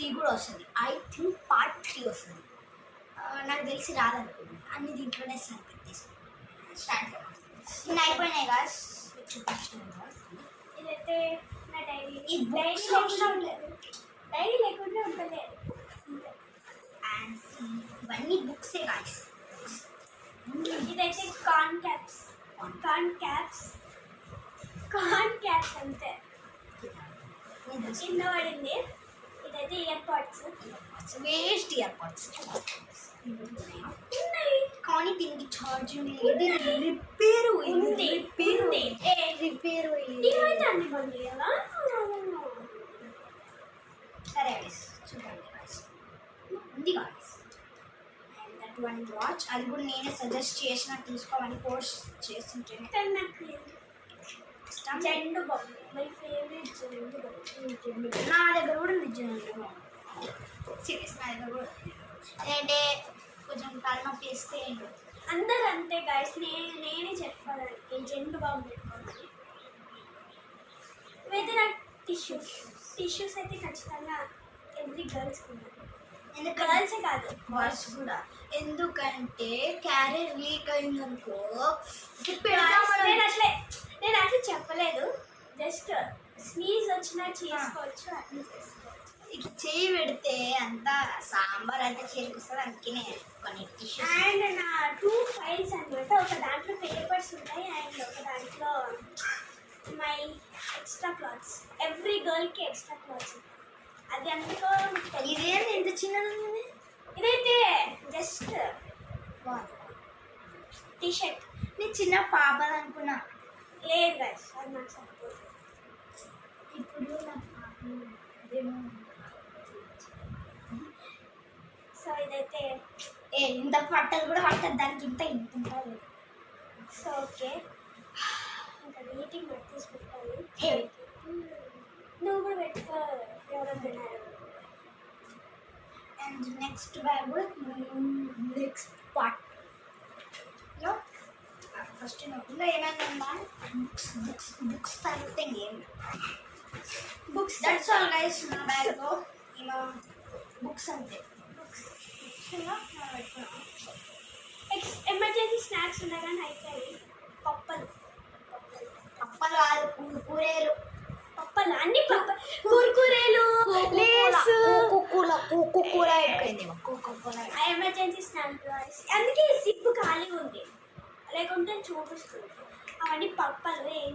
3 కూడా వస్తుంది. I think part 3 వస్తుంది. నాకు తెలిసి రాదనుకుంటున్నాను. అన్ని దీంట్లోనే స్టార్ట్ నేను అయిపోయినాయి గాస్ చూపించాను గాస్. ఇదైతే నా డైరీ. ఈ డైరీ లేకుండా ఉండలేదు. అండ్ ఇవన్నీ బుక్సే గాస్. ఇదైతే కార్న్ క్యాప్స్ అంతే కింద పడింది. ఇదైతే year pads, waste year pads కానీ దీనికి ఛార్జింగ్ లేదు. రిపేర్ ఉంది. సరే గాయస్ చూడండి గాయస్ ఉంది guys. And that one watch అది కూడా నేనే సజెస్ట్ చేసిన తీసుకోమని ఫోర్స్ చేస్తుంటేనే నాకు Zandu bomb my favourite. Zandu నా దగ్గర కూడా ఉంది జెండు బాంబు. సీరియస్ నా దగ్గర కూడా ఏంటంటే కొంచెం తలనొప్పి వేస్తే అందరూ అంతే గాయస్. నేనే చెప్పాలి జెండు బాంబు పెట్టుకోవాలి. ఇవైతే నాకు టిష్యూస్ అయితే ఖచ్చితంగా ఎవ్రీ గర్ల్స్ ఉన్నాయి. గర్ల్సే కాదు బాయ్స్ కూడా. ఎందుకంటే క్యారియర్ లీక్ అయిందనుకో నేను అట్లా చెప్పలేదు. జస్ట్ స్నీజ్ వచ్చినా చేసుకోవచ్చు, అట్లా చేసుకోవచ్చు. ఇట్లా చేయి పెడితే అంతా సాంబార్ అయితే చేరుకొస్తుంది. అందుకనే కొన్ని టిష్యూస్. అండ్ నా 2 ఫైల్స్ అనమాట. ఒక దాంట్లో పేపర్స్ ఉంటాయి అండ్ ఒక దాంట్లో మై ఎక్స్ట్రా క్లాత్స్. ఎవ్రీ గర్ల్కి ఎక్స్ట్రా క్లాత్స్. అది అందుకో ఇదేంటి ఎంత చిన్నది? ఇదైతే జస్ట్ టీషర్ట్. నేను చిన్న పాపది అనుకున్నా. లేదు గైస్ అది నాకు సరిపోతుంది. ఇప్పుడు సో ఇదైతే ఇంత పట్టదు కూడా పట్టదు, దానికి ఇంత ఉంటుంది. సో ఓకే ఇంకా మీటింగ్ తీసి పెట్టాలి. నువ్వు కూడా పెట్టుకో ఎవరన్నారు. అండ్ నెక్స్ట్ బ్యాగ్ కూడా నెక్స్ట్ పార్ట్లో ఫస్ట్ నోట్లో ఏమైనా ఉందా? బుక్స్ తర్వాత ఇంకేం బుక్స్. That's all guys. నా బ్యాగ్లో ఇలా బుక్స్ అంతే. బుక్స్ ఎమర్జెన్సీ స్నాక్స్ ఉన్నాయి కానీ అయిపోయాయి. పప్పలు కాదు, కూరలు. పప్పలు అన్ని కుర్కురేలు, ఎమర్జెన్సీ స్నాక్స్. అందుకే సిప్పు ఖాళీ ఉంది, లేకుంటే చూపిస్తుంది. అవన్నీ పప్పలు ఏం